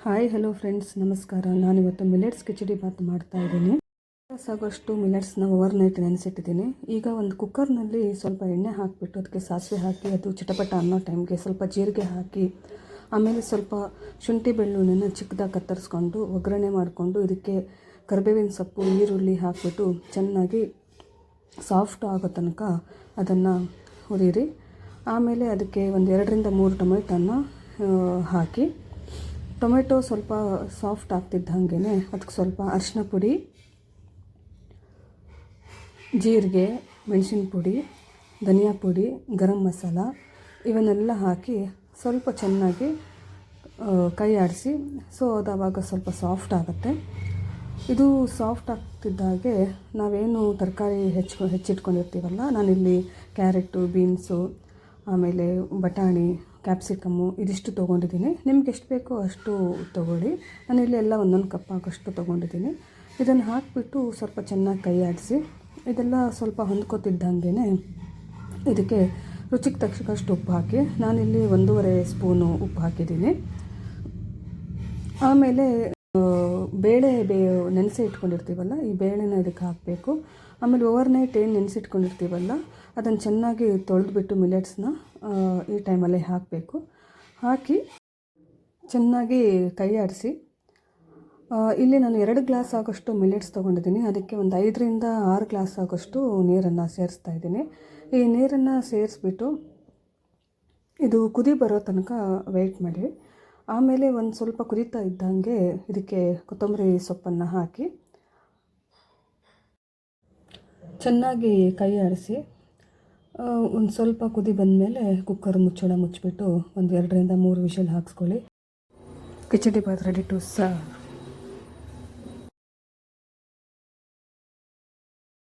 Hi hello friends, ನಮಸ್ಕಾರ. ನಾನಿವತ್ತು millets khichdi Baat ಮಾಡ್ತಾಯಿದ್ದೀನಿ. ಸಾಕಷ್ಟು ಮಿಲೆಟ್ಸ್ನ ಓವರ್ನೈಟ್ ನೆನೆಸಿಟ್ಟಿದ್ದೀನಿ. ಈಗ ಒಂದು ಕುಕ್ಕರ್ನಲ್ಲಿ ಸ್ವಲ್ಪ ಎಣ್ಣೆ ಹಾಕಿಬಿಟ್ಟು ಅದಕ್ಕೆ ಸಾಸಿವೆ ಹಾಕಿ ಅದು ಚಿಟಪಟ ಅನ್ನೋ ಟೈಮ್ಗೆ ಸ್ವಲ್ಪ ಜೀರಿಗೆ ಹಾಕಿ ಆಮೇಲೆ ಸ್ವಲ್ಪ ಶುಂಠಿ ಬೆಳ್ಳುಳ್ಳಿನ ಚಿಕ್ಕದಾಗಿ ಕತ್ತರಿಸ್ಕೊಂಡು ಒಗ್ಗರಣೆ ಮಾಡಿಕೊಂಡು ಇದಕ್ಕೆ ಕರಿಬೇವಿನ ಸೊಪ್ಪು ಈರುಳ್ಳಿ ಹಾಕಿಬಿಟ್ಟು ಚೆನ್ನಾಗಿ ಸಾಫ್ಟ್ ಆಗೋ ತನಕ ಅದನ್ನು ಹುರಿಯಿರಿ. ಆಮೇಲೆ ಅದಕ್ಕೆ ಒಂದು 2-3 ಟೊಮೆಟೊನ ಹಾಕಿ ಟೊಮೆಟೊ ಸ್ವಲ್ಪ ಸಾಫ್ಟ್ ಆಗ್ತಿದ್ದ ಹಾಗೇ ಅದಕ್ಕೆ ಸ್ವಲ್ಪ ಅರಿಶಿನ ಪುಡಿ, ಜೀರಿಗೆ, ಮೆಣಸಿನ ಪುಡಿ, ಧನಿಯಾ ಪುಡಿ, ಗರಂ ಮಸಾಲ ಇವನ್ನೆಲ್ಲ ಹಾಕಿ ಸ್ವಲ್ಪ ಚೆನ್ನಾಗಿ ಕೈ ಆಡಿಸಿ. ಸೊ ಅದು ಆವಾಗ ಸ್ವಲ್ಪ ಸಾಫ್ಟ್ ಆಗುತ್ತೆ. ಇದು ಸಾಫ್ಟ್ ಆಗ್ತಿದ್ದಾಗೆ ನಾವೇನು ತರಕಾರಿ ಹೆಚ್ಚಿಟ್ಕೊಂಡಿರ್ತೀವಲ್ಲ, ನಾನಿಲ್ಲಿ ಕ್ಯಾರೆಟು, ಬೀನ್ಸು, ಆಮೇಲೆ ಬಟಾಣಿ, ಕ್ಯಾಪ್ಸಿಕಮ್ಮು ಇದಿಷ್ಟು ತೊಗೊಂಡಿದ್ದೀನಿ. ನಿಮ್ಗೆ ಎಷ್ಟು ಬೇಕೋ ಅಷ್ಟು ತೊಗೊಳ್ಳಿ. ನಾನಿಲ್ಲಿ ಎಲ್ಲ 1 ಕಪ್ ಆಗೋಷ್ಟು ತೊಗೊಂಡಿದ್ದೀನಿ. ಇದನ್ನು ಹಾಕಿಬಿಟ್ಟು ಸ್ವಲ್ಪ ಚೆನ್ನಾಗಿ ಕೈ ಆಡಿಸಿ ಇದೆಲ್ಲ ಸ್ವಲ್ಪ ಹೊಂದ್ಕೋತಿದ್ದಂಗೆ ಇದಕ್ಕೆ ರುಚಿಗೆ ತಕ್ಕಷ್ಟು ಉಪ್ಪು ಹಾಕಿ, ನಾನಿಲ್ಲಿ 1.5 ಸ್ಪೂನು ಉಪ್ಪು ಹಾಕಿದ್ದೀನಿ. ಆಮೇಲೆ ಬೇಳೆ ನೆನೆಸಿ ಇಟ್ಕೊಂಡಿರ್ತೀವಲ್ಲ, ಈ ಬೇಳೆನ ಇದಕ್ಕೆ ಹಾಕಬೇಕು. ಆಮೇಲೆ ಓವರ್ನೈಟ್ ಏನು ನೆನೆಸಿಟ್ಕೊಂಡಿರ್ತೀವಲ್ಲ ಅದನ್ನು ಚೆನ್ನಾಗಿ ತೊಳೆದ್ಬಿಟ್ಟು ಮಿಲೆಟ್ಸ್ನ ಈ ಟೈಮಲ್ಲೇ ಹಾಕಬೇಕು. ಹಾಕಿ ಚೆನ್ನಾಗಿ ಕೈ ಆಡಿಸಿ. ಇಲ್ಲಿ ನಾನು 2 ಗ್ಲಾಸ್ ಆಗೋಷ್ಟು ಮಿಲೆಟ್ಸ್ ತೊಗೊಂಡಿದ್ದೀನಿ. ಅದಕ್ಕೆ ಒಂದು 5-6 ಗ್ಲಾಸ್ ಆಗೋಷ್ಟು ನೀರನ್ನು ಸೇರಿಸ್ತಾ ಇದ್ದೀನಿ. ಈ ನೀರನ್ನು ಸೇರಿಸ್ಬಿಟ್ಟು ಇದು ಕುದಿ ಬರೋ ತನಕ ವೆಯ್ಟ್ ಮಾಡಿ. ಆಮೇಲೆ ಒಂದು ಸ್ವಲ್ಪ ಕುದೀತಾ ಇದ್ದಂಗೆ ಇದಕ್ಕೆ ಕೊತ್ತಂಬರಿ ಸೊಪ್ಪನ್ನು ಹಾಕಿ ಚೆನ್ನಾಗಿ ಕೈ ಆಡಿಸಿ ಒಂದು ಸ್ವಲ್ಪ ಕುದಿ ಬಂದಮೇಲೆ ಕುಕ್ಕರ್ ಮುಚ್ಚಳ ಮುಚ್ಚಿಬಿಟ್ಟು ಒಂದು 2-3 ವಿಷಲ್ ಹಾಕ್ಸ್ಕೊಳ್ಳಿ. Khichdi bath ready to serve.